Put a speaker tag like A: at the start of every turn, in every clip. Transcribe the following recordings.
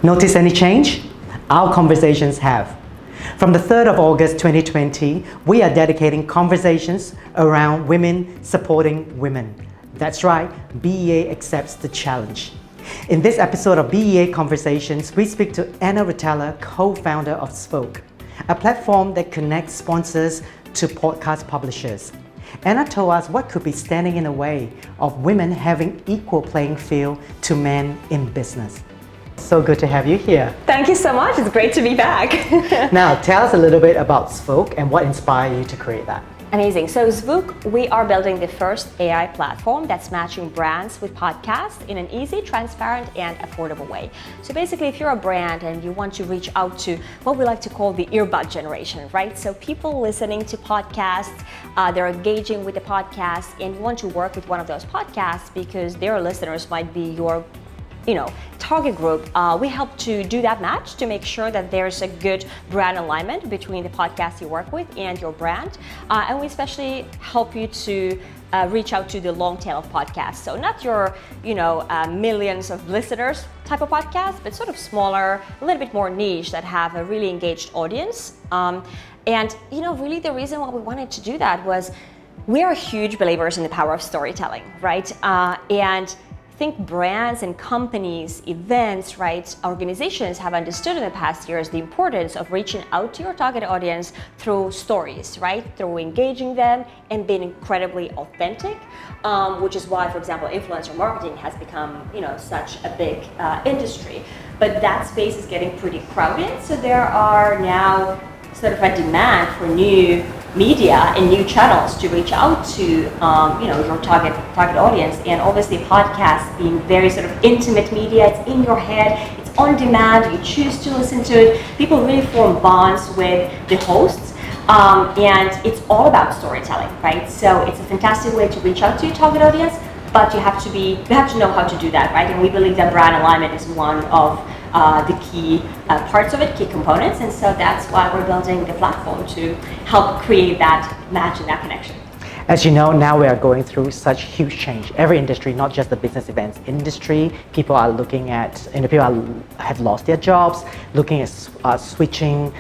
A: Notice any change? Our conversations have. From the 3rd of August 2020, we are dedicating conversations around women supporting women. That's right, BEA accepts the challenge. In this episode of BEA Conversations, we speak to Anna Ratala, co-founder of Spook, a platform that connects sponsors to podcast publishers. Anna told us what could be standing in the way of women having equal playing field to men in business. So good to have you here.
B: Thank you so much. It's great to be back.
A: Now, tell us a little bit about Spook and what inspired you to create that.
B: Amazing. So Spook, we are building the first AI platform that's matching brands with podcasts in an easy, transparent, and affordable way. So basically, if you're a brand and you want to reach out to what we like to call the earbud generation, right? So people listening to podcasts, they're engaging with the podcast, and you want to work with one of those podcasts because their listeners might be your target group. We help to do that match to make sure that there's a good brand alignment between the podcast you work with and your brand. And we especially help you to reach out to the long tail of podcasts. So not your, millions of listeners type of podcast, but sort of smaller, a little bit more niche that have a really engaged audience. And really the reason why we wanted to do that was we are huge believers in the power of storytelling, right? And I think brands and companies, events, right, organizations have understood in the past years the importance of reaching out to your target audience through stories, right, through engaging them and being incredibly authentic, which is why, for example, influencer marketing has become, such a big industry. But that space is getting pretty crowded, so there are now sort of a demand for new media and new channels to reach out to your target audience. And obviously podcasts being very sort of intimate media, it's in your head, it's on demand, you choose to listen to it. People really form bonds with the hosts, and it's all about storytelling, right? So it's a fantastic way to reach out to your target audience, but you have to know how to do that, right? And we believe that brand alignment is one of the key parts of it, key components, and so that's why we're building the platform to help create that match and that connection.
A: As you know, now we are going through such huge change. Every industry, not just the business events industry, people are looking at, have lost their jobs, looking at switching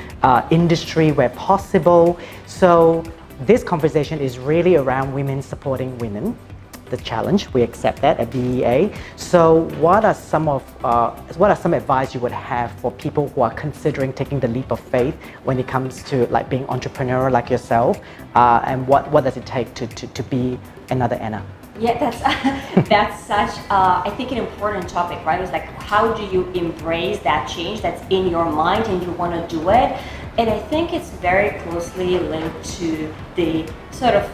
A: industry where possible. So this conversation is really around women supporting women. The challenge, we accept that at BEA. So what are some advice you would have for people who are considering taking the leap of faith when it comes to like being entrepreneur like yourself, and what does it take to be another Anna?
B: Yeah, that's such I think an important topic, right? It's like, how do you embrace that change that's in your mind and you want to do it? And I think it's very closely linked to the sort of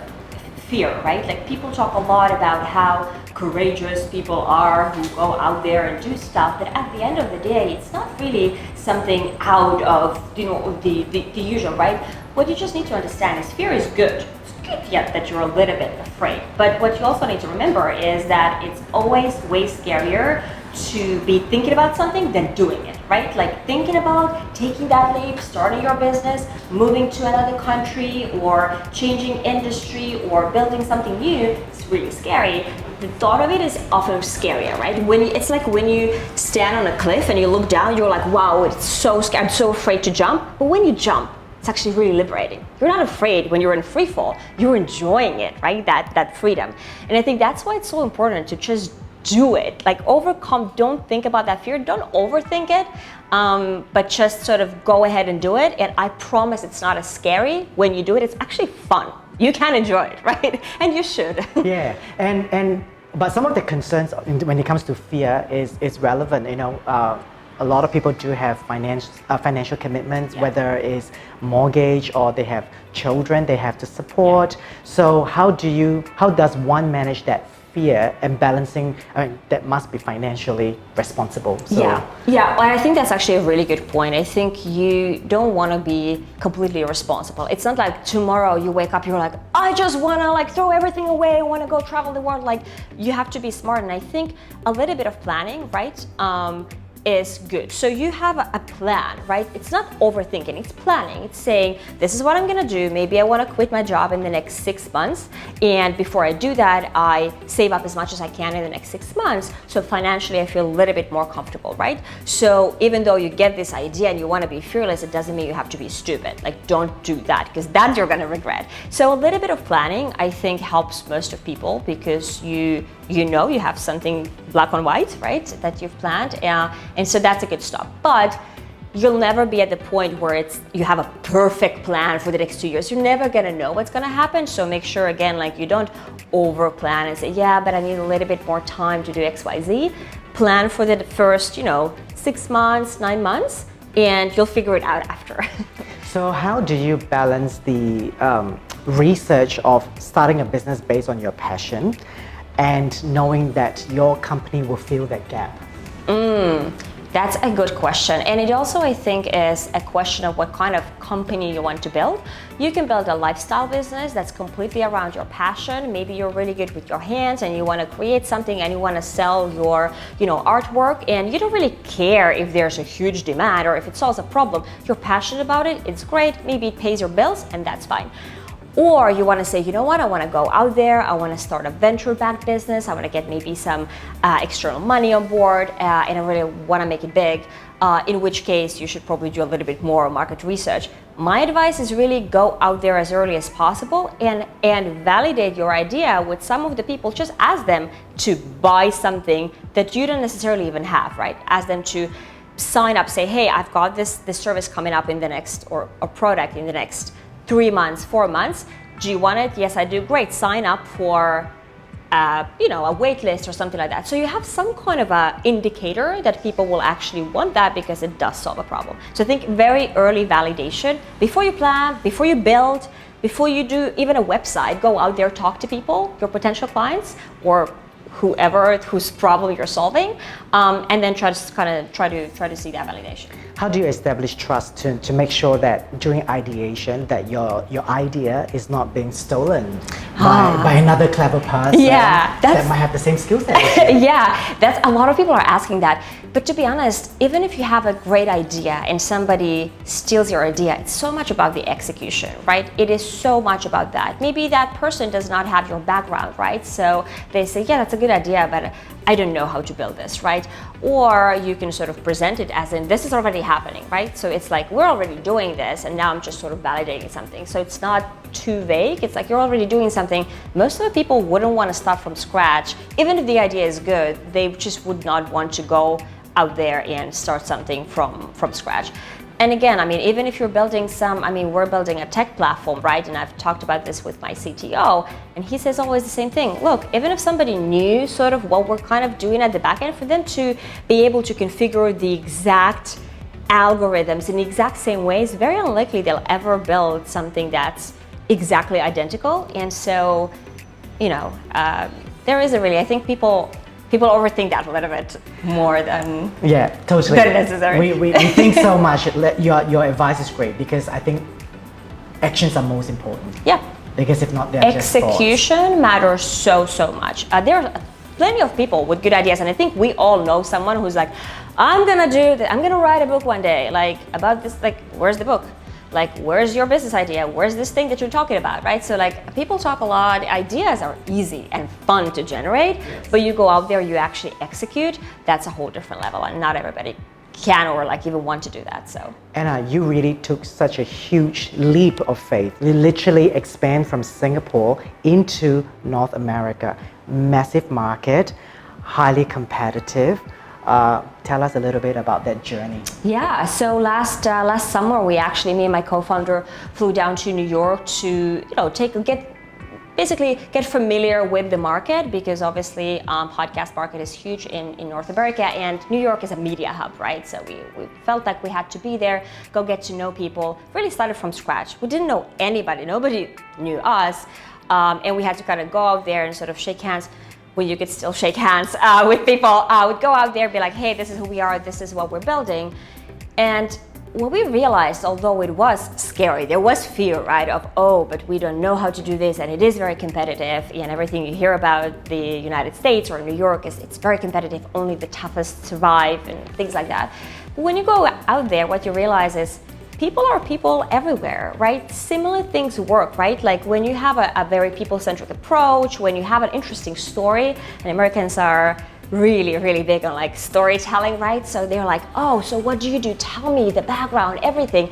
B: fear, right? Like people talk a lot about how courageous people are who go out there and do stuff, but at the end of the day, it's not really something out of the usual, right? What you just need to understand is fear is good. It's good, yeah, that you're a little bit afraid, but what you also need to remember is that it's always way scarier to be thinking about something than doing it, right? Like thinking about taking that leap, starting your business, moving to another country, or changing industry, or building something new, it's really scary. The thought of it is often scarier, right? It's like when you stand on a cliff and you look down, you're like, wow, it's so scary, I'm so afraid to jump. But when you jump, it's actually really liberating. You're not afraid when you're in free fall, you're enjoying it, right? That freedom. And I think that's why it's so important to just do it, like overcome, don't think about that fear, don't overthink it, but just sort of go ahead and do it. And I promise it's not as scary when you do it, it's actually fun. You can enjoy it, right? And you should.
A: Yeah, but some of the concerns when it comes to fear is relevant. A lot of people do have financial commitments, yeah, whether it's mortgage or they have children they have to support. So how does one manage that fear and balancing, that must be financially responsible? So.
B: Yeah, well, I think that's actually a really good point. I think you don't want to be completely irresponsible. It's not like tomorrow you wake up, you're like, I just want to throw everything away, I want to go travel the world. Like, you have to be smart, and I think a little bit of planning, right? is good. So you have a plan, right? It's not overthinking, it's planning. It's saying, this is what I'm gonna do. Maybe I wanna quit my job in the next 6 months. And before I do that, I save up as much as I can in the next 6 months. So financially, I feel a little bit more comfortable, right? So even though you get this idea and you wanna be fearless, it doesn't mean you have to be stupid. Like, don't do that, because that you're gonna regret. So a little bit of planning, I think, helps most of people, because you know you have something black on white, right, that you've planned, and so that's a good start. But you'll never be at the point where you have a perfect plan for the next 2 years. You're never gonna know what's gonna happen. So make sure, again, like, you don't over plan and say, yeah, but I need a little bit more time to do XYZ. Plan for the first 6 months, 9 months, and you'll figure it out after.
A: So how do you balance the research of starting a business based on your passion and knowing that your company will fill that gap?
B: That's a good question. And it also, I think, is a question of what kind of company you want to build. You can build a lifestyle business that's completely around your passion. Maybe you're really good with your hands and you want to create something and you want to sell your, artwork, and you don't really care if there's a huge demand or if it solves a problem. You're passionate about it, it's great, maybe it pays your bills, and that's fine. Or you want to say, you know what, I want to go out there, I want to start a venture-backed business, I want to get maybe some external money on board, and I really want to make it big, in which case you should probably do a little bit more market research. My advice is really go out there as early as possible and validate your idea with some of the people. Just ask them to buy something that you don't necessarily even have, right? Ask them to sign up, say, hey, I've got this service coming up in the next, or a product in the next 3 months, 4 months. Do you want it? Yes, I do. Great. Sign up for, a wait list or something like that. So you have some kind of a indicator that people will actually want that, because it does solve a problem. So I think very early validation before you plan, before you build, before you do even a website. Go out there, talk to people, your potential clients, or whoever whose problem you're solving, and then try to see that validation.
A: How do you establish trust to make sure that during ideation that your idea is not being stolen by another clever person that might have the same skill set as you?
B: Yeah, that's a lot of people are asking that. But to be honest, even if you have a great idea and somebody steals your idea, it's so much about the execution, right? It is so much about that. Maybe that person does not have your background, right? So they say, yeah, that's a good idea, but I don't know how to build this, right? Or you can sort of present it as in, this is already happening, right? So it's like, we're already doing this, and now I'm just sort of validating something. So it's not too vague. It's like, you're already doing something. Most of the people wouldn't want to start from scratch. Even if the idea is good, they just would not want to go out there and start something from scratch. And again, I mean, even if you're building we're building a tech platform, right? And I've talked about this with my CTO, and he says always the same thing. Look, even if somebody knew sort of what we're kind of doing at the back end, for them to be able to configure the exact algorithms in the exact same ways, very unlikely they'll ever build something that's exactly identical. And so, there is a really, I think people overthink that a little bit more than
A: totally
B: than necessary.
A: We think so much. Your advice is great, because I think actions are most important.
B: Yeah.
A: Because if not, they're
B: execution
A: just thoughts.
B: matters so much. There are plenty of people with good ideas, and I think we all know someone who's like, I'm gonna write a book one day, like about this. Like, where's the book? Like, where's your business idea? Where's this thing that you're talking about, right? So like, people talk a lot. Ideas are easy and fun to generate, but you go out there, you actually execute. That's a whole different level, and not everybody can or like even want to do that. So
A: Anna, you really took such a huge leap of faith. You literally expand from Singapore into North America. Massive market, highly competitive. Tell us a little bit about that journey.
B: Yeah, so last summer, me and my co-founder flew down to New York to get familiar with the market, because obviously podcast market is huge in North America, and New York is a media hub, right? So we felt like we had to be there, go get to know people, really started from scratch. We didn't know anybody, nobody knew us, and we had to kind of go out there and sort of shake hands. When you could still shake hands with people, would go out there, be like, hey, this is who we are, this is what we're building. And what we realized, although it was scary, there was fear, right, of, oh, but we don't know how to do this, and it is very competitive, and everything you hear about the United States or New York is it's very competitive, only the toughest survive, and things like that. But when you go out there, what you realize is people are people everywhere, right? Similar things work, right? Like when you have a very people-centric approach, when you have an interesting story, and Americans are really, really big on like storytelling, right? So they're like, oh, so what do you do? Tell me the background, everything.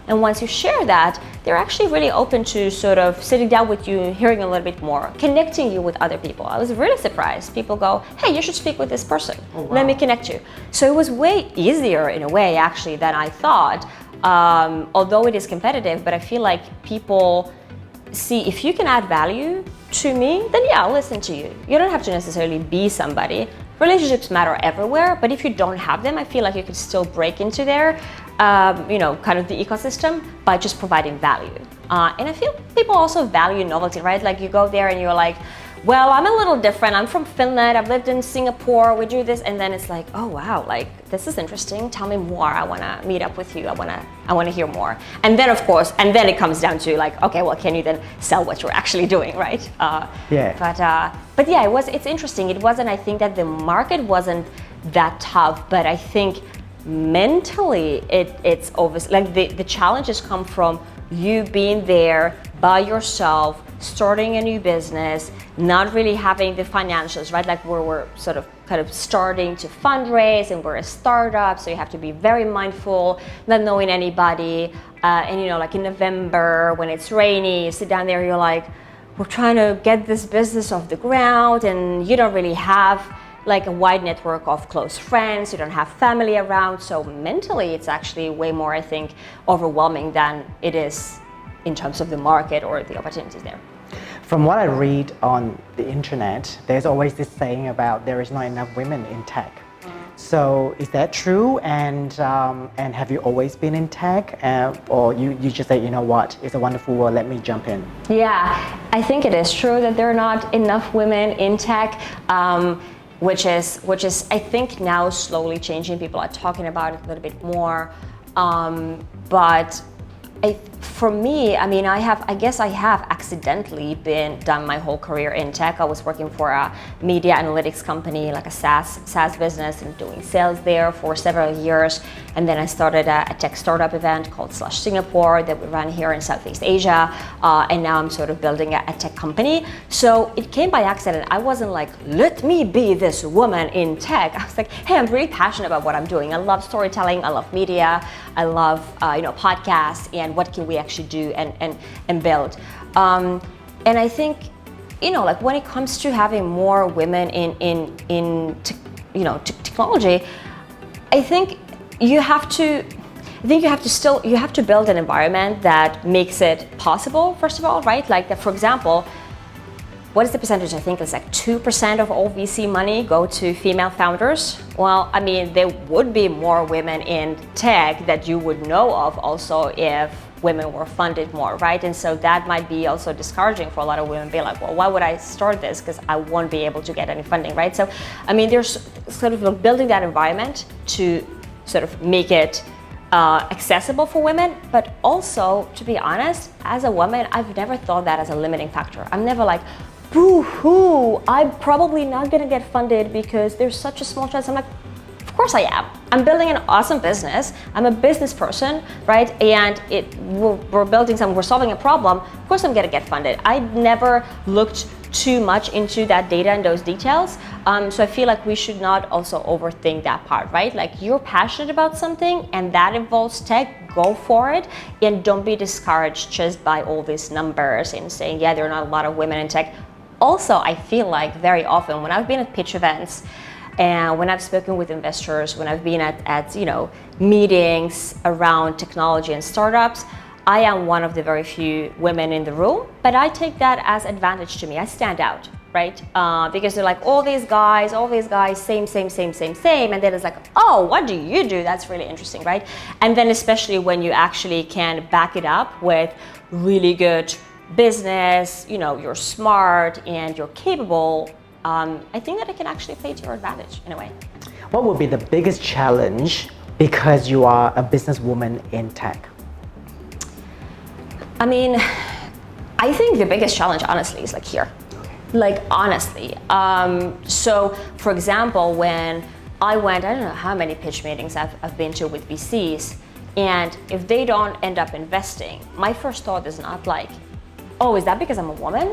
B: And once you share that, they're actually really open to sort of sitting down with you, hearing a little bit more, connecting you with other people. I was really surprised. People go, hey, you should speak with this person. Oh, wow. Let me connect you. So it was way easier in a way, actually, than I thought. Although it is competitive, but I feel like people see if you can add value to me, then yeah, I'll listen to you. You don't have to necessarily be somebody. Relationships matter everywhere, but if you don't have them, I feel like you can still break into their, kind of the ecosystem by just providing value. And I feel people also value novelty, right? Like you go there and you're like, well, I'm a little different. I'm from Finland. I've lived in Singapore. We do this, and then it's like, oh wow, like this is interesting. Tell me more. I want to meet up with you. I want to hear more. And then of course, and then it comes down to like, okay, well, can you then sell what you're actually doing, right?
A: Yeah.
B: But yeah, it's interesting. It wasn't. I think that the market wasn't that tough, but I think mentally it's obvious. Like the challenges come from you being there by yourself, starting a new business, not really having the financials, right? Like we're sort of kind of starting to fundraise and we're a startup, so you have to be very mindful, not knowing anybody. And like in November when it's rainy, you sit down there, you're like, we're trying to get this business off the ground, and you don't really have like a wide network of close friends, you don't have family around. So mentally, it's actually way more, I think, overwhelming than it is in terms of the market or the opportunities there.
A: From what I read on the internet, there's always this saying about there is not enough women in tech. So is that true? And have you always been in tech, or you just say, you know what, it's a wonderful world, let me jump in?
B: Yeah, I think it is true that there are not enough women in tech. Which is I think now slowly changing. People are talking about it a little bit more, but for me, I mean, I guess I have accidentally done my whole career in tech. I was working for a media analytics company, like a SaaS business, and doing sales there for several years. And then I started a tech startup event called /Singapore that we run here in Southeast Asia. And now I'm sort of building a tech company. So it came by accident. I wasn't like, let me be this woman in tech. I was like, hey, I'm really passionate about what I'm doing. I love storytelling. I love media. I love podcasts, and what can we actually do and build. And I think, like when it comes to having more women in technology, I think you have to build an environment that makes it possible, first of all, right? Like that, for example, what is the percentage? I think it's like 2% of all VC money go to female founders. Well, I mean, there would be more women in tech that you would know of also if women were funded more, right? And so that might be also discouraging for a lot of women, be like, well, why would I start this? Because I won't be able to get any funding, right? So, I mean, there's sort of like building that environment to sort of make it accessible for women, but also, to be honest, as a woman, I've never thought that as a limiting factor. I'm never like, boo-hoo, I'm probably not gonna get funded because there's such a small chance. I'm like, of course I am. I'm building an awesome business. I'm a business person, right? And we're building something, we're solving a problem. Of course I'm gonna get funded. I never looked too much into that data and those details. So I feel like we should not also overthink that part, right? Like you're passionate about something and that involves tech, go for it. And don't be discouraged just by all these numbers and saying, yeah, there are not a lot of women in tech. Also, I feel like very often when I've been at pitch events and when I've spoken with investors, when I've been at meetings around technology and startups, I am one of the very few women in the room, but I take that as advantage to me. I stand out, right? Because they're like, all these guys, same. And then it's like, oh, what do you do? That's really interesting, right? And then especially when you actually can back it up with really good business, you're smart and you're capable, I think that it can actually play to your advantage in a way.
A: What would be the biggest challenge because you are a businesswoman in tech?
B: I mean, I think the biggest challenge, honestly, is like here. Like, honestly. So, for example, when I don't know how many pitch meetings I've been to with VCs, and if they don't end up investing, my first thought is not like, oh, is that because I'm a woman?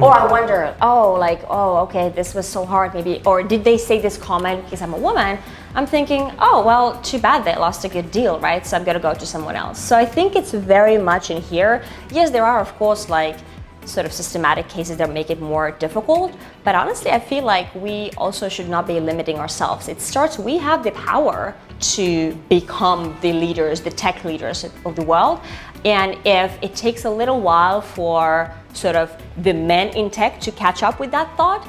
B: Or I wonder, okay, this was so hard maybe, or did they say this comment because I'm a woman? I'm thinking, oh, well, too bad they lost a good deal, right? So I'm gonna go to someone else. So I think it's very much in here. Yes, there are, of course, like sort of systematic cases that make it more difficult, but honestly, I feel like we also should not be limiting ourselves. It starts, we have the power to become the leaders, the tech leaders of the world. And if it takes a little while for sort of the men in tech to catch up with that thought,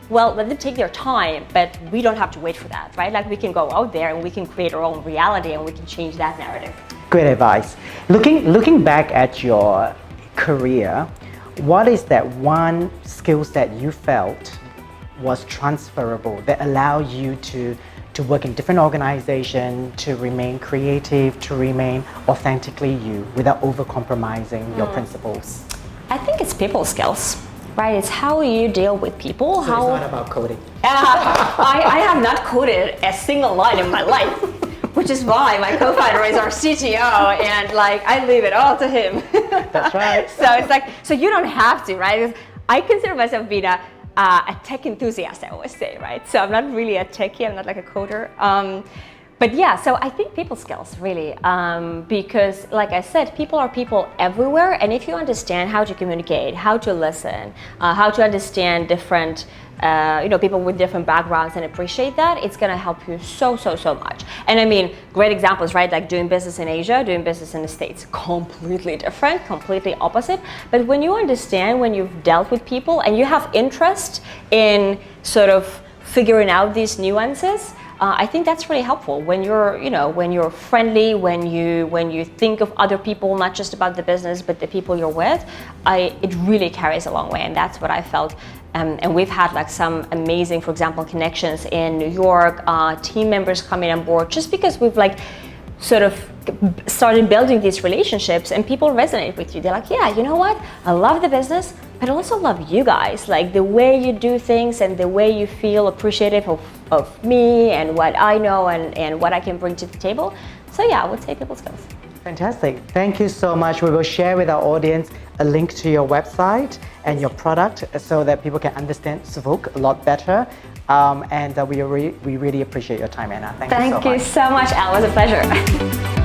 B: well, let them take their time, but we don't have to wait for that, right? Like we can go out there and we can create our own reality and we can change that narrative.
A: Great advice. Looking back at your career, what is that one skill set you felt was transferable that allowed you to work in different organizations, to remain creative, to remain authentically you without over-compromising your principles?
B: I think it's people skills, right? It's how you deal with people.
A: So it's not about coding.
B: I have not coded a single line in my life, which is why my co-founder is our CTO, and like I leave it all to him.
A: That's right.
B: So it's like, so you don't have to, right? I consider myself being a tech enthusiast, I always say, right? So I'm not really a techie, I'm not like a coder. But yeah, so I think people skills really, because like I said, people are people everywhere. And if you understand how to communicate, how to listen, how to understand different, people with different backgrounds and appreciate that, it's gonna help you so much. And I mean, great examples, right? Like doing business in Asia, doing business in the States, completely different, completely opposite. But when you understand, when you've dealt with people and you have interest in sort of figuring out these nuances, I think that's really helpful when you're friendly, when you think of other people, not just about the business, but the people you're with. It really carries a long way, and that's what I felt. And we've had like some amazing, for example, connections in New York, team members coming on board, just because we've like sort of started building these relationships and people resonate with you. They're like, yeah, you know what? I love the business, but I also love you guys. Like the way you do things and the way you feel appreciative of me and what I know and what I can bring to the table. So yeah, I would say people skills.
A: Fantastic. Thank you so much. We will share with our audience a link to your website and your product so that people can understand Spook a lot better. We really appreciate your time, Anna. Thank you so much.
B: Thank you so much, Al. It was a pleasure.